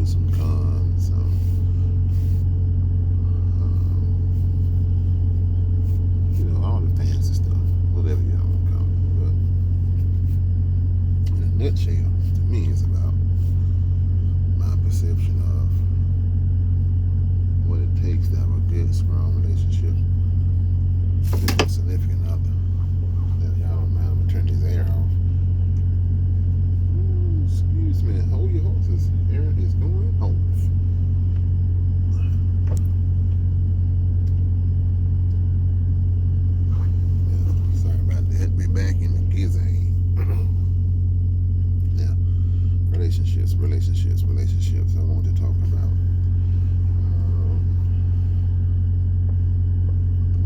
pros, some cons, all the fancy stuff, whatever you want to call it. But in a nutshell, to me, it's about my perception of what it takes to have a good, strong relationship with a significant other. Y'all don't mind, I'm gonna turn this air off. Excuse me, hold your horses. Air is going off. Sorry about that. We're back in the gizane. Now, relationships. I want to talk about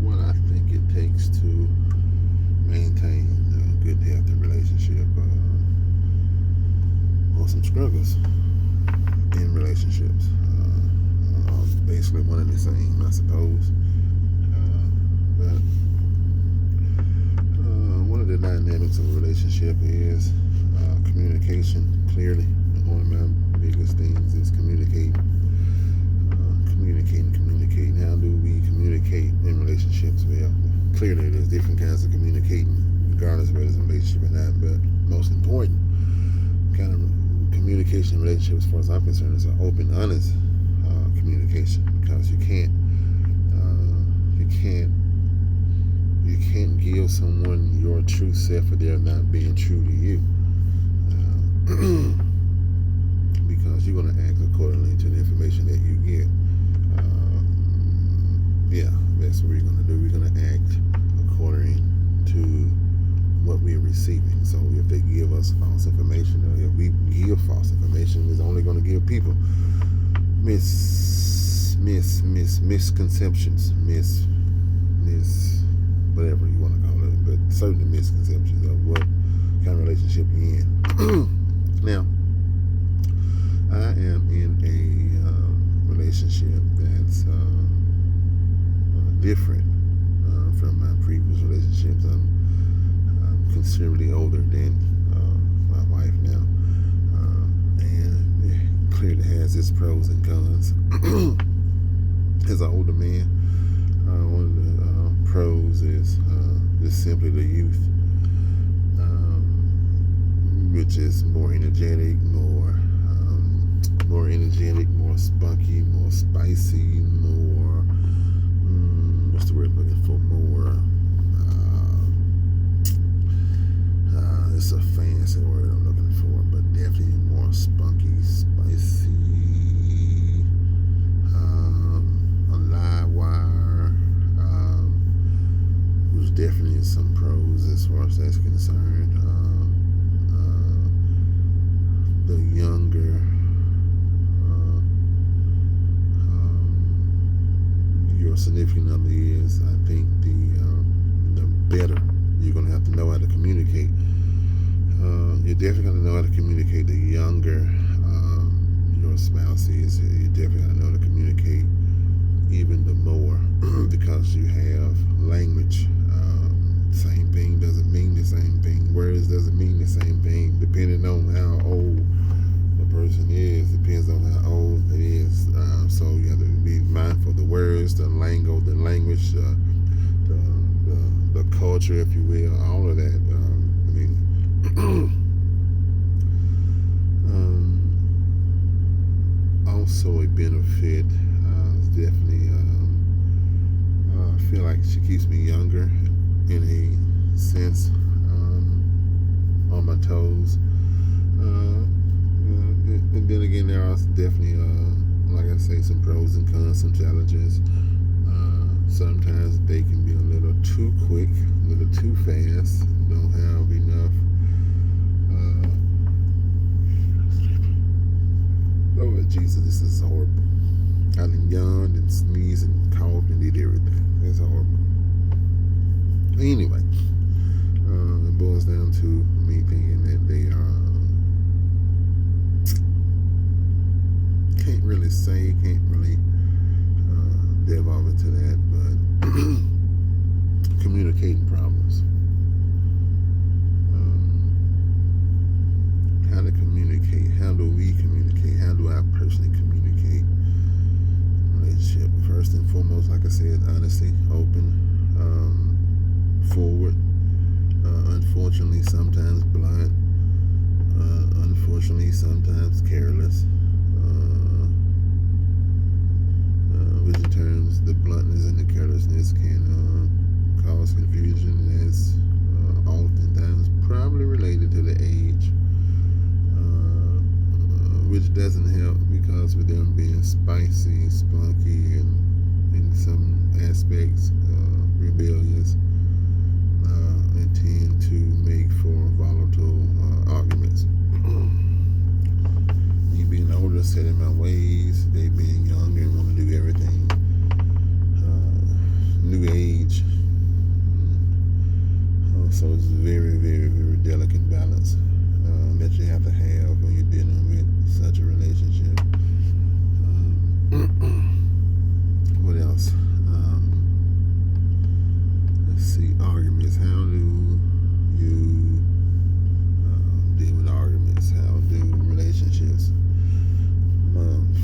what I think it takes to maintain a good, healthy relationship, or some struggles in relationships. Basically one and the same, I suppose. But one of the dynamics of a relationship is communication. Clearly, one of my biggest things is communicating. Communicating. How do we communicate in relationships? Well, clearly there's different kinds of communicating, regardless of whether it's a relationship or not. But most important kind of communication in relationships, as far as I'm concerned, is an open, honest communication, because you can't give someone your true self if they're not being true to you, because you're going to act accordingly to the information that you get. That's what we're going to do. We're going to act according to what we're receiving. So if they give us false information, or if we give false information, it's only going to give people misconceptions, whatever you want to call it, but certainly misconceptions of what kind of relationship you're in. Now, I am in a relationship that's different from my previous relationships. I'm considerably older than my wife now, and it clearly has its pros and cons. As an older man, one of the pros is just simply the youth, which is more energetic, more spunky, more spicy, more what's the word I'm looking for? More. It's a fancy word I'm looking for, but definitely more spunky, spicy, a live wire. There's definitely some pros as far as that's concerned. The younger, your significant other is, I think the better you're going to have to know how to communicate. You're definitely going to know how to communicate. The younger your spouse is, you're definitely going to know how to communicate even the more, because you have language. Same thing doesn't mean the same thing. Words doesn't mean the same thing, depending on how old the person is. Depends on how old it is. So you have to be mindful of the words, the lingo, the language, the culture, if you will, all of that. Also a benefit is definitely, I feel like she keeps me younger in a sense, on my toes. And then again, there are definitely, like I say, some pros and cons, some challenges. Sometimes they can be a little too quick, a little too fast, don't have enough. Lord Jesus, this is horrible. I done yawned and sneezed and coughed and did everything. It's horrible. Anyway, it boils down to me thinking that they can't really devolve into that, but communicating problems. How to communicate? How do we communicate? How do I personally and foremost, like I said, honesty, open, forward. Unfortunately, sometimes blunt. Unfortunately, sometimes careless. Which in terms, the bluntness and the carelessness can cause confusion, as oftentimes probably related to the age, which doesn't help, because with them being spicy, spunky, and in some aspects rebellious, and tend to make for volatile arguments. Me being older, set in my ways, they being younger and want to do everything. New age. So it's a very, very, very delicate balance that you have to have when you're dealing with such a relationship. What else? Let's see, arguments. How do you deal with arguments? How do relationships?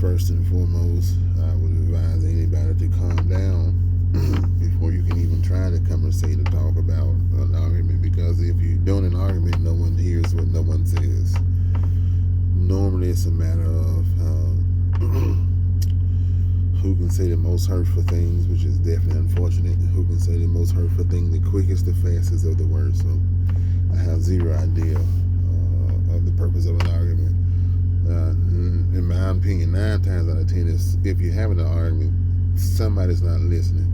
First and foremost, I would advise anybody to calm down before you can even try to conversate or talk about an argument, because if you're doing an argument, no one hears what no one says. Normally it's a matter of who can say the most hurtful things, which is definitely unfortunate. Who can say the most hurtful thing the quickest, the fastest, of the worst. So I have zero idea of the purpose of an argument. In my opinion, 9 times out of 10 is, if you're having an argument, somebody's not listening.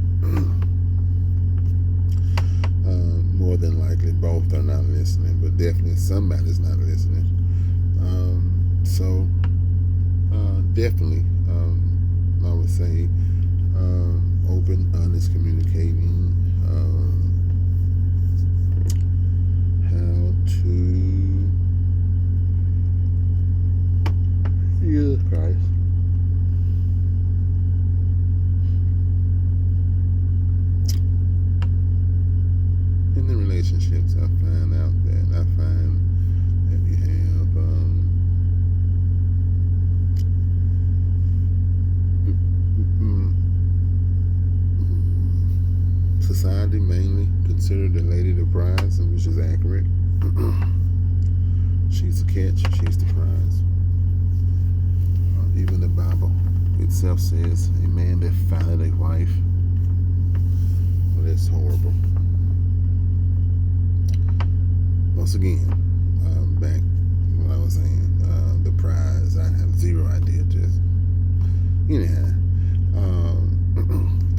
More than likely both are not listening, but definitely somebody's not listening. So definitely I would say open, honest communicating, how to Jesus Christ. In the relationships, I find that you have society mainly considered the lady the prize, and which is accurate. She's the catch, she's the prize. Even the Bible itself says, a man that findeth a wife. Well, that's horrible. Once again, back to what I was saying, the prize, I have zero idea. Just,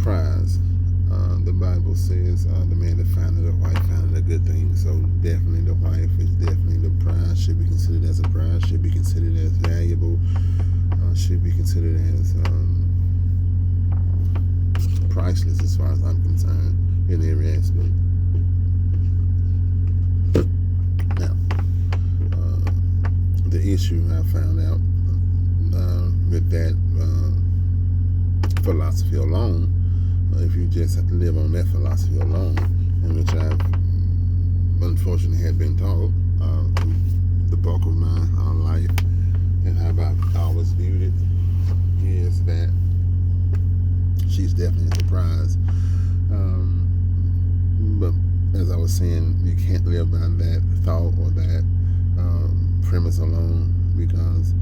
prize. The Bible says, the man that findeth a wife findeth a good thing. So definitely the wife is definitely the prize, should be considered as a prize, should be considered as valuable, should be considered as priceless as far as I'm concerned in every aspect. Now, the issue I found out with that philosophy alone, if you just have to live on that philosophy alone, in which I've unfortunately had been taught the bulk of my life, and how I've always viewed it, is that she's definitely a surprise. But as I was saying, you can't live by that thought or that premise alone, because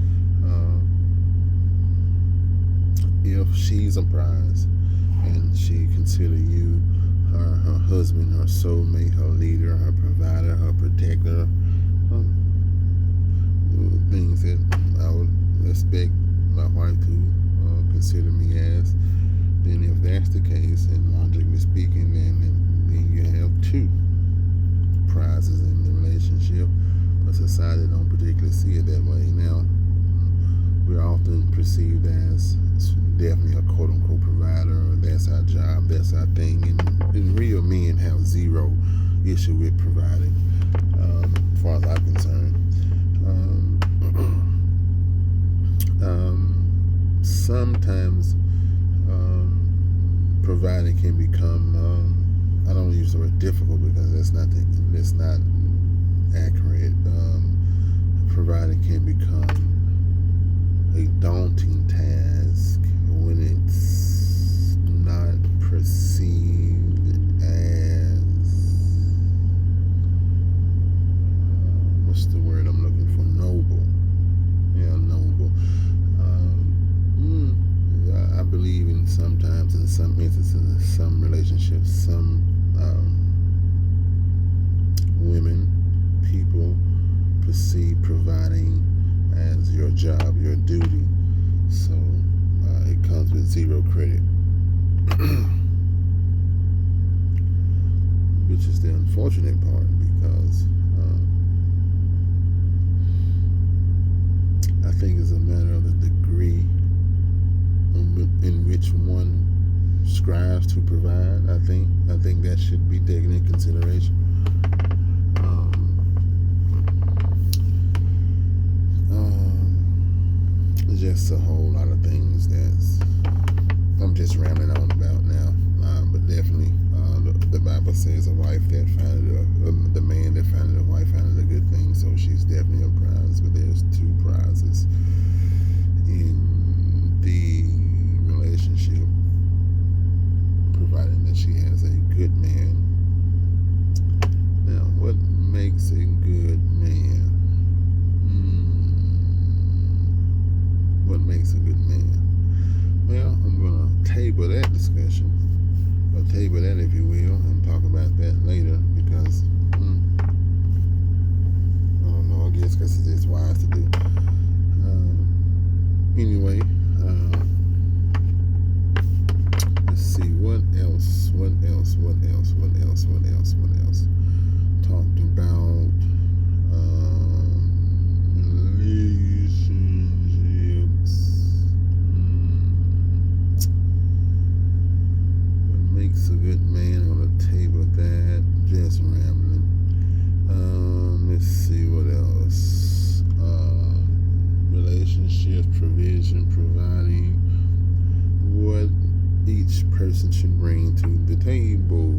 if she's a prize and she consider you her husband, her soulmate, her leader, her provider, her protector, things that I would expect my wife to consider me as, then if that's the case, and logically speaking, then you have 2 prizes in the relationship, but society don't particularly see it that way. Now, we're often perceived as definitely a quote-unquote provider, or that's our job, that's our thing, and real men have zero issue with providing, as far as I'm concerned. Sometimes providing can become, I don't use the word difficult, because that's not accurate. Providing can become a daunting task when it's sometimes, in some instances, in some relationships, some women, people perceive providing as your job, your duty. So it comes with zero credit, which is the unfortunate part, because I think it's a matter of the degree in which one strives to provide. I think that should be taken in consideration. Just a whole lot of things that I'm just rambling on about now. But definitely, the Bible says a wife that founded the man that founded a wife founded a good thing. So she's definitely a prize. But there's two prizes in the relationship, providing that she has a good man. Now, what makes a good man? What makes a good man? Well, I'm going to table that discussion, or table that, if you will, and talk about that later, because I don't know, I guess because it's wise to do. Anyway, let's see, what else? Talked about relationships. What makes a good man? On the table that. Just rambling. Let's see, what else? Relationships, provision, providing. What each person should bring to the table.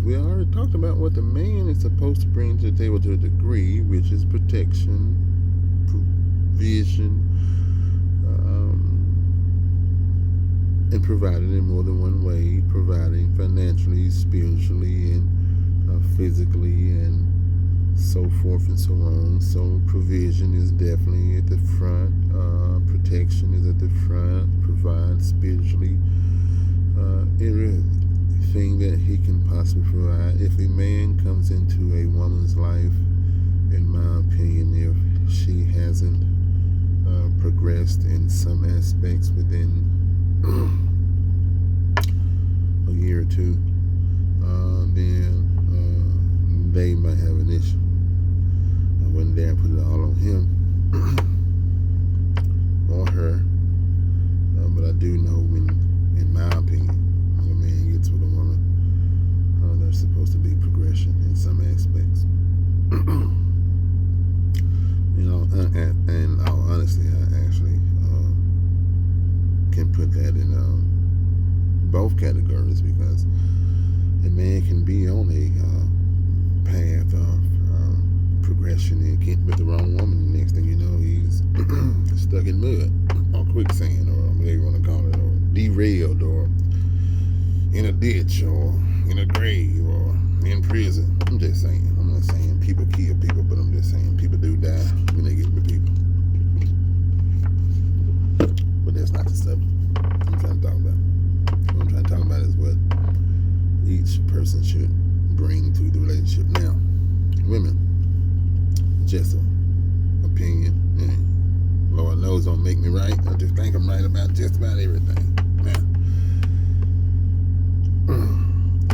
We already talked about what the man is supposed to bring to the table to a degree, which is protection, provision, and providing in more than one way, providing financially, spiritually, and physically, and so forth and so on. So provision is definitely at the front, protection is at the front, provide spiritually, everything that he can possibly provide. If a man comes into a woman's life, in my opinion, if she hasn't progressed in some aspects within a year or two, then they might have an issue. I wouldn't dare put it all on him or her, but I do know, in my opinion, when a man gets with a woman, there's supposed to be progression in some aspects. And all honesty, I actually can put that in both categories, because a man can be on a path of progression and get with the wrong woman. The next thing you know, he's stuck in mud or quicksand, or whatever you want to call it, or derailed, or in a ditch, or in a grave, or in prison. I'm just saying. I'm not saying people kill people, but I'm just saying people do die when they get with people. But that's not the subject I'm trying to talk about. What I'm trying to talk about is what each person should bring to the relationship. Now, women, just an opinion, and Lord knows don't make me right. I just think I'm right about just about everything. Now,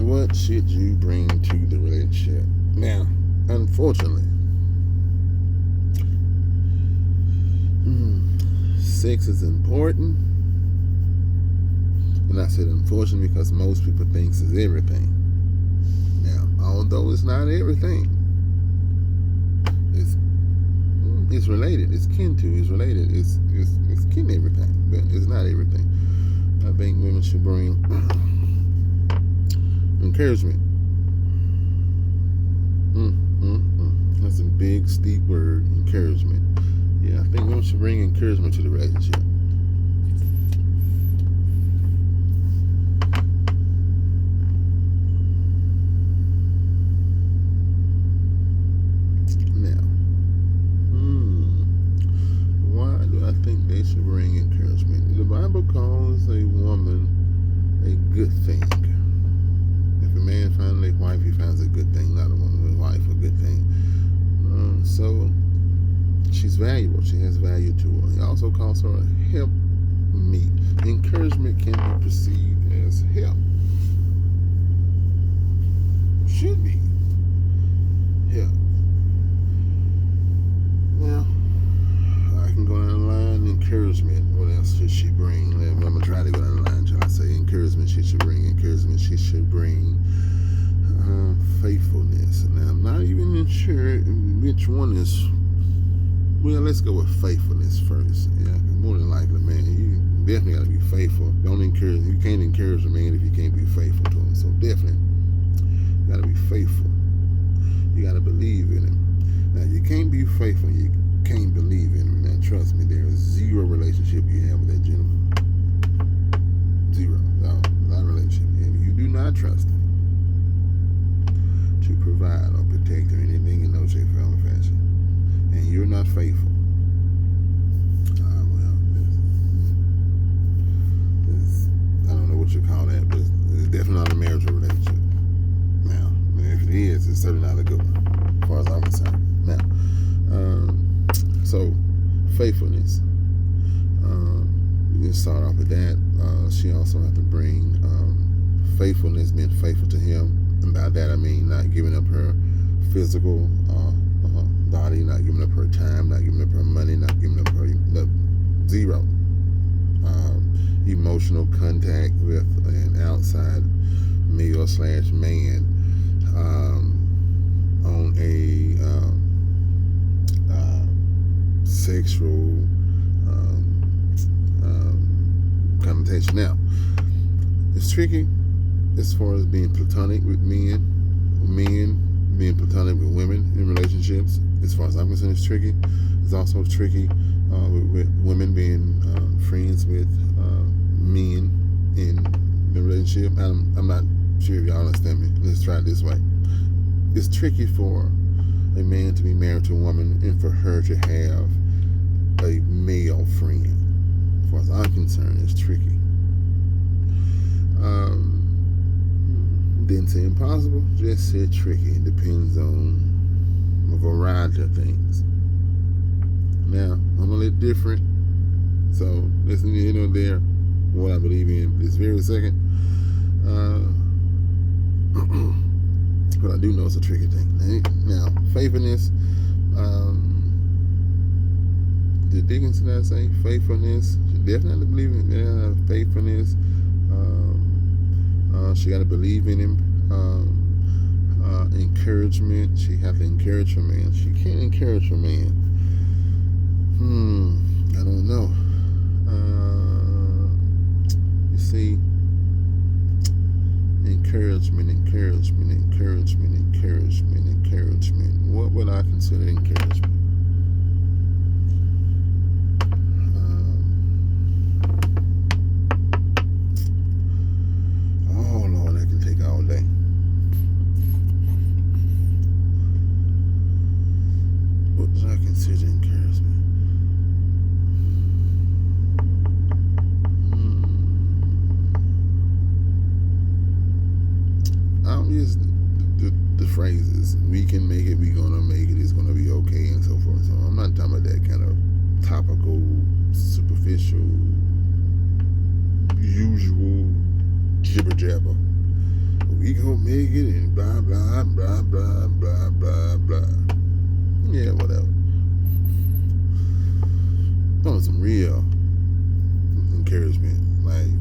what should you bring to the relationship? Now, unfortunately, sex is important. And I said unfortunately because most people think it's everything. Now, although it's not everything, it's related. It's kin to. It's related. It's kin to everything, but it's not everything. I think women should bring encouragement. That's a big, steep word, encouragement. Yeah, I think women should bring encouragement to the relationship. Now, why do I think they should she's valuable. She has value to her. He also calls her a help me. Encouragement can be perceived as help. Should be help. Now, I can go down the line. Encouragement. What else should she bring? I'm going to try to go down the line. Shall I say encouragement she should bring? Encouragement she should bring. Faithfulness. Now, I'm not even sure which one is. Well, let's go with faithfulness first. Yeah, more than likely, man, you definitely got to be faithful. Don't encourage. You can't encourage a man if you can't be faithful to him. So definitely, you got to be faithful. You got to believe in him. Now, you can't be faithful. You can't believe in him. Now, trust me, there is zero relationship you have with that gentleman. Zero. No, not a relationship. If you do not trust him to provide or protect or anything in no shape, form, or fashion, and you're not faithful, I don't know what you call that, but it's definitely not a marital relationship. Now, if it is, it's certainly not a good one, as far as I'm concerned. Now, so faithfulness. You can start off with that. She also has to bring faithfulness, being faithful to him. And by that I mean not giving up her physical body, not giving up her time, not giving up her money, not giving up her zero emotional contact with an outside male / man on a sexual connotation. Now, it's tricky as far as being platonic with men being platonic with women in relationships. As far as I'm concerned, it's tricky. It's also tricky with women being friends with men in the relationship. I'm not sure if y'all understand me. Let's try it this way. It's tricky for a man to be married to a woman and for her to have a male friend. As far as I'm concerned, it's tricky. Didn't say impossible, just said tricky. It depends on a variety of things. Now, I'm a little different, so listen to there what I believe in this very second. But I do know it's a tricky thing. Now, faithfulness. Did Dickinson I say faithfulness? She definitely believe in faithfulness. She got to believe in him. Encouragement. She have to encourage her man. She can't encourage her man. I don't know. You see, encouragement. What would I consider encouragement? Oh Lord, that can take all day. What do I consider encouragement? I'll use the phrases. We can make it, we gonna make it, it's gonna be okay, and so forth. So I'm not talking about that kind of topical, superficial, usual jibber jabber. We gonna make it and blah blah blah blah blah blah blah. Yeah, whatever. That was some real encouragement. Like,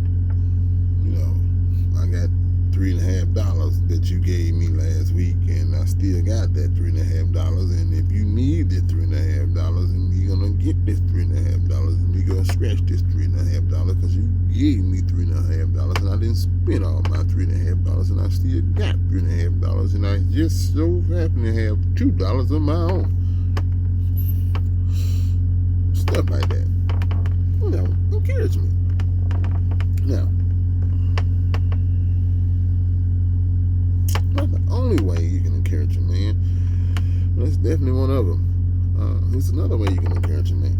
I got $3.50 that you gave me last week, and I still got that $3.50. And if you need this $3.50, and we're gonna get this $3.50, and we gonna scratch this $3.50 because you gave me $3.50, and I didn't spend all my $3.50, and I still got $3.50, and I just so happen to have $2 of my own. Stuff like that. Encouragement. Now, not the only way you can encourage a man, but it's definitely one of them. Here's another way you can encourage a man.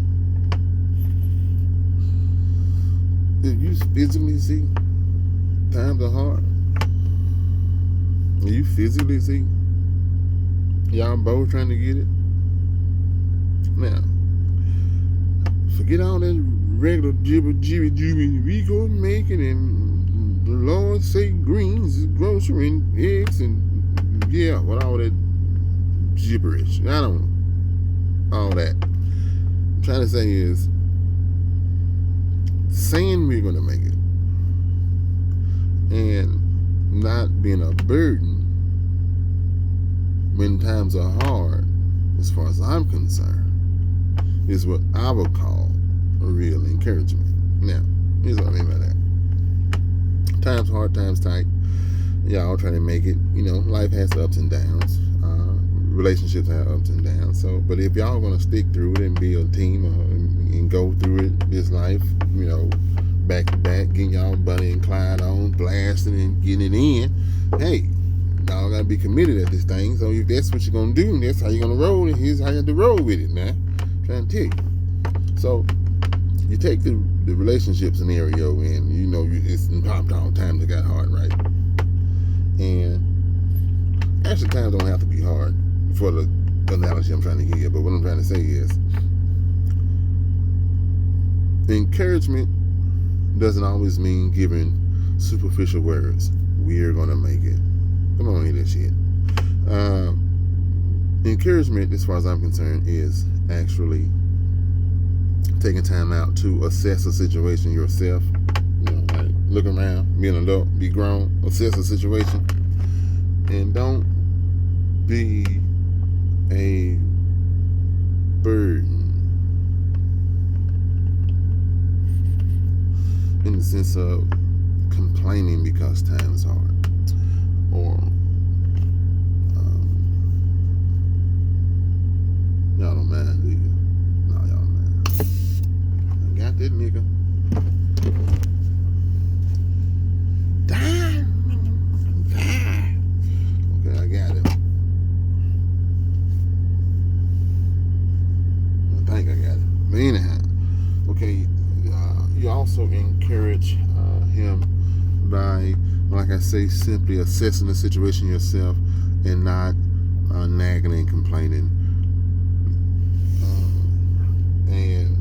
If you physically see times are hard, and you physically see y'all both trying to get it, now, Forget all that regular jibber. We go make it, and the Lord say greens, grocery, and eggs, and yeah, with all that gibberish. I don't know. All that. I'm trying to say is, saying we're going to make it and not being a burden when times are hard, as far as I'm concerned, is what I would call a real encouragement. Now, here's what I mean by that. Times hard, times tight. Y'all trying to make it. You know, life has ups and downs. Relationships have ups and downs. So, but if y'all gonna stick through it and be a team and go through it, this life, you know, back to back, getting y'all Bonnie and Clyde on, blasting and getting it in, hey, y'all gotta be committed at this thing. So if that's what you're gonna do, and that's how you're gonna roll, and here's how you have to roll with it now. I'm trying to tell you. So you take the relationship scenario, and you know it's all times it got hard, right? And actually times don't have to be hard for the analogy I'm trying to give, but what I'm trying to say is encouragement doesn't always mean giving superficial words. We're gonna make it. Come on, hear that shit. Encouragement, as far as I'm concerned, is actually taking time out to assess a situation yourself. You know, like look around, be an adult, be grown, assess a situation, and don't be a burden in the sense of complaining because time is hard, or y'all don't mind, do you? No, y'all don't mind. I got that nigga. Die. Okay, I got it. I think I got it. But anyhow, okay, you also encourage him by, like I say, simply assessing the situation yourself and not nagging and complaining. And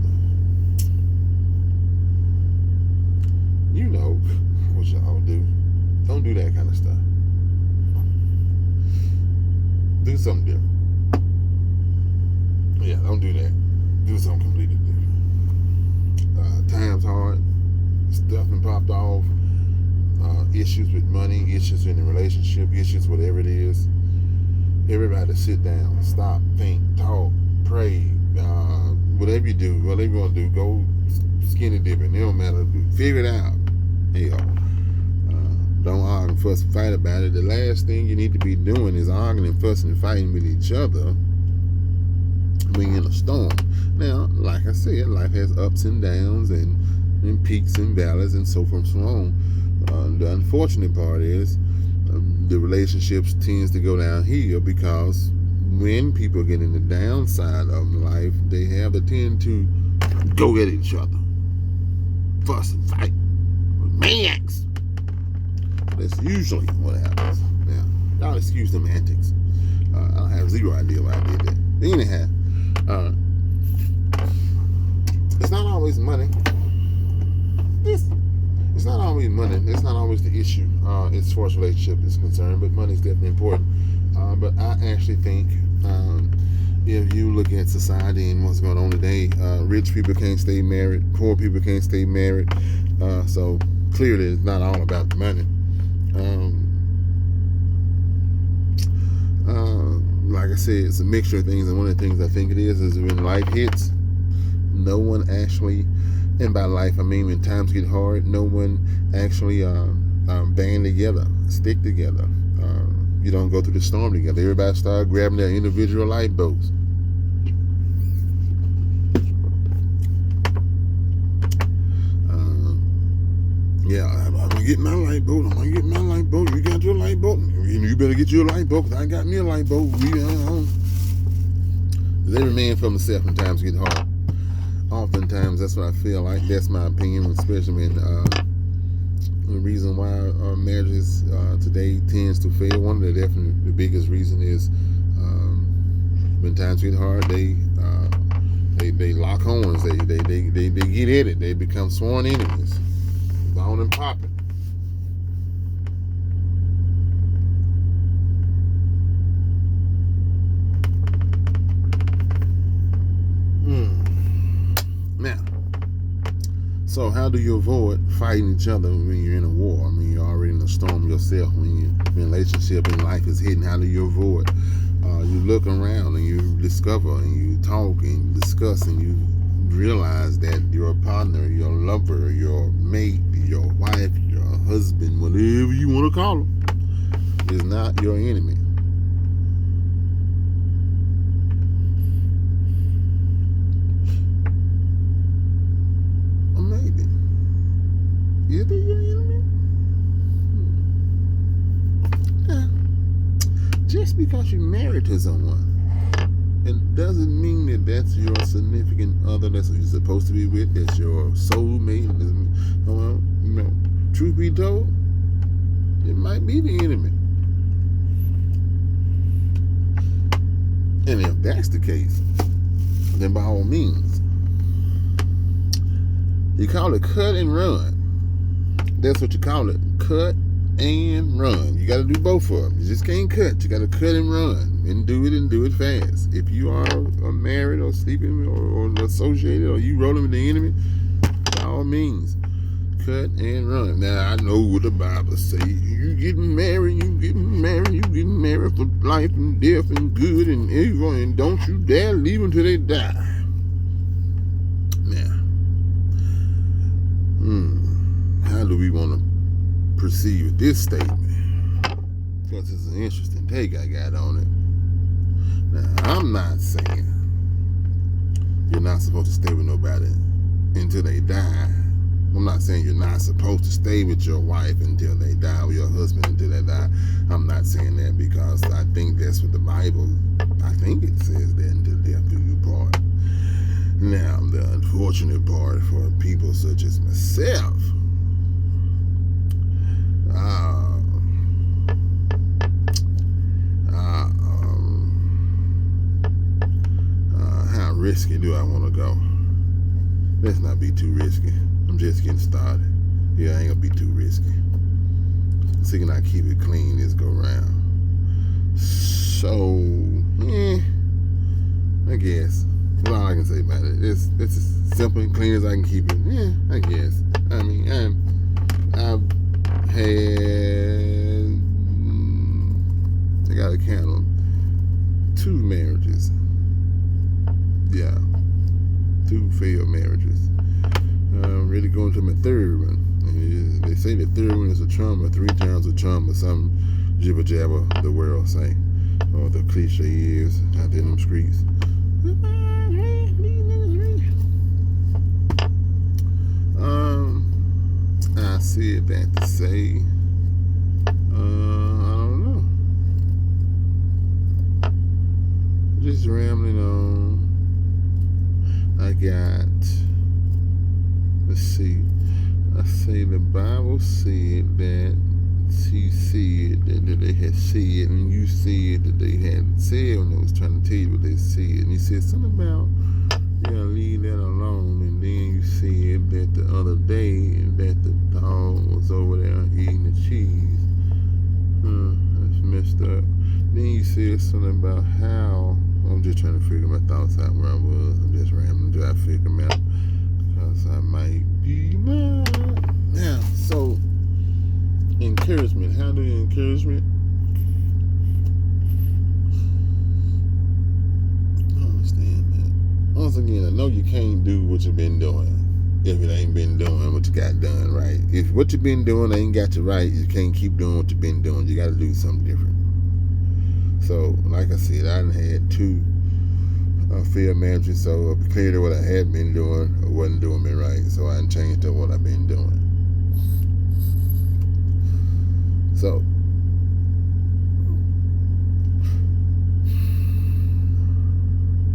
you know what y'all do. Don't do that kind of stuff. Do something different. Yeah, don't do that. Do something completely different. Times hard. Stuff and popped off. Issues with money, issues in the relationship, issues whatever it is. Everybody sit down, stop, think, talk, pray. Whatever you do, whatever you want to do, go skinny dipping. It don't matter. Figure it out. Hell. Don't argue, fuss, and fight about it. The last thing you need to be doing is arguing and fussing and fighting with each other when you're in a storm. Now, like I said, life has ups and downs and peaks and valleys and so forth and so on. The unfortunate part is the relationships tends to go downhill because when people get in the downside of life, they have the tend to go at each other, fuss and fight, maniacs. That's usually what happens. Now, y'all excuse them antics. I have zero idea why I did that. But anyhow, it's not always money. It's not always money. It's not always the issue as far as relationship is concerned, but money is definitely important. But I actually think if you look at society and what's going on today, rich people can't stay married, poor people can't stay married. So clearly it's not all about the money. Like I said, it's a mixture of things, and one of the things I think it is when life hits, no one actually, and by life I mean when times get hard, no one actually band together, stick together. You don't go through the storm together. Everybody start grabbing their individual lifeboats. Yeah, I'm gonna get my lifeboat. I'm gonna get my lifeboat. You got your lifeboat. You better get your lifeboat because I got me a lifeboat. Every man for himself when times get hard. Oftentimes, that's what I feel like. That's my opinion, especially when the reason why marriages today tends to fail. One of the biggest reason is when times get hard, they they lock horns. They get at it. They become sworn enemies. It's on and popping. Now, so how do you avoid fighting each other when you're in a war? I mean, you're already in a storm yourself. When your relationship in life is hitting, how do you avoid? You look around and you discover and you talk and you discuss and you realize that your partner, your lover, your mate, your wife, your husband, whatever you want to call him, is not your enemy. Or maybe. Is they your enemy? Yeah. Just because you're married to someone, it doesn't mean that that's your significant other, that's who you're supposed to be with, that's your soulmate. Truth be told, it might be the enemy. And if that's the case, then by all means, you call it cut and run. That's what you call it, cut and run. You got to do both of them. You just can't cut. You got to cut and run and do it fast. If you are married or sleeping or associated or you rolling with the enemy, by all means, cut and run. Now, I know what the Bible says. You getting married for life and death and good and evil, and don't you dare leave them till they die. Now, how do we want to proceed with this statement? Because it's an interesting take I got on it. Now, I'm not saying you're not supposed to stay with nobody until they die. I'm not saying you're not supposed to stay with your wife until they die, or your husband until they die. I'm not saying that because I think that's what the Bible, I think it says that until death do you part. Now, the unfortunate part for people such as myself, how risky do I want to go? Let's not be too risky. I'm just getting started. Yeah, I ain't gonna be too risky. So can I keep it clean this go round? So, I guess that's all I can say about it. It's as simple and clean as I can keep it. Yeah, I guess. I mean, I've had, I gotta count them, 2 marriages. Yeah, 2 failed marriages. Ready to go into my 3rd one. And they say the 3rd one is a charm, or 3 times a charm, or some jibber jabber the world say, or the cliche is out there in them streets. I said that to say, I don't know. Just rambling on. I got, let's see. I say the Bible said that she said that they had said, and you said that they had said when they was trying to tell you what they said. And you said something about, you gotta leave that alone. And then you said that the other day that the dog was over there eating the cheese. That's messed up. Then you said something about how, I'm just trying to figure my thoughts out where I was. I'm just rambling until I figure them out. Because I might be mad. Now, so, encouragement. How do you encourage me? I understand that. Once again, I know you can't do what you've been doing if it ain't been doing what you got done, right? If what you've been doing ain't got you right, you can't keep doing what you've been doing. You got to do something different. So, like I said, I done had 2 failed marriages, so clearly what I had been doing wasn't doing me right. So I done changed up what I've been doing. So,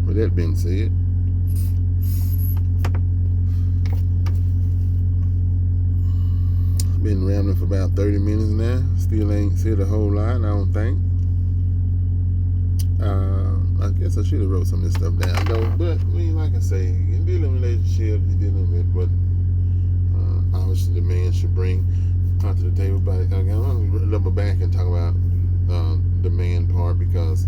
with that being said, I've been rambling for about 30 minutes now. Still ain't said a whole lot, I don't think. I guess I should have wrote some of this stuff down though, but I mean, like I can say in dealing with relationships, you're dealing with what obviously the man should bring to the table. But again, I'm going to double back and talk about the man part, because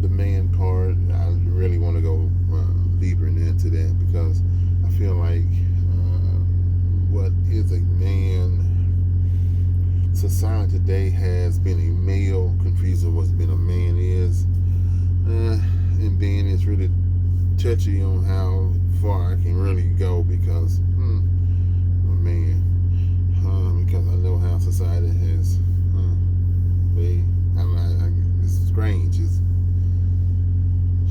the man part, I really want to go deeper into that, because I feel like what is a man, society today has been a male confused with what's been a man is, and then it's really touchy on how far I can really go, because I'm a man, because I know how society has it's strange. You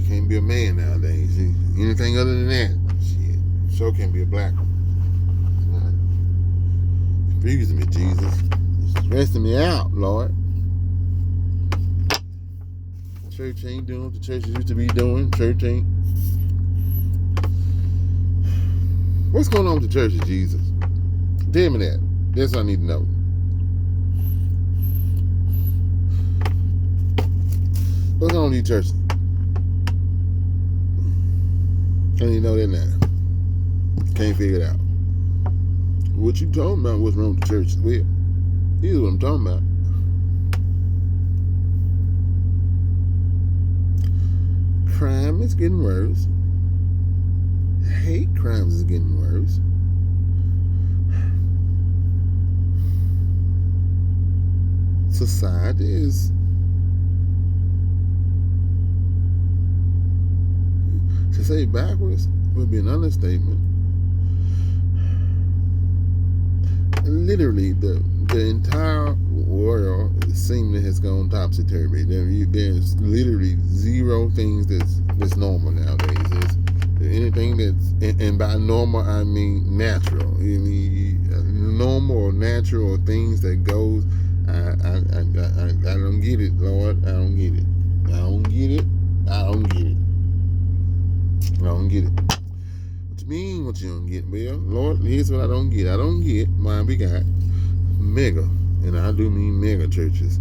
can't be a man nowadays. Anything other than that, shit, sure can't be a black one. Confusing me, Jesus. It's stressing me out, Lord. Church ain't doing what the churches used to be doing. Church ain't. What's going on with the churches, Jesus? Tell me that. That's what I need to know. What's going on with these churches? I need to know that now. Can't figure it out. What you talking about? What's wrong with the churches? Well, here's what I'm talking about. Crime is getting worse. Hate crimes is getting worse. Society is, to say backwards would be an understatement. Literally, the entire world seemingly has gone topsy-turvy. There's literally zero things that's normal nowadays. There's anything that's, and by normal I mean natural. Normal or natural or things that goes. I don't get it, Lord. I don't get it. I don't get it. I don't get it. I don't get it. What you mean what you don't get? Well, Lord, here's what I don't get. I don't get why we got mega, and I do mean mega churches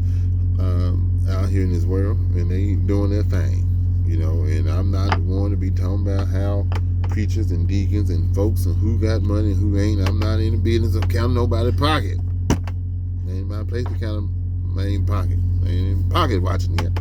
out here in this world, and they doing their thing, and I'm not the one to be talking about how preachers and deacons and folks and who got money and who ain't. I'm not in the business of counting nobody's pocket. Ain't my place to count my pocket. I ain't in pocket watching here.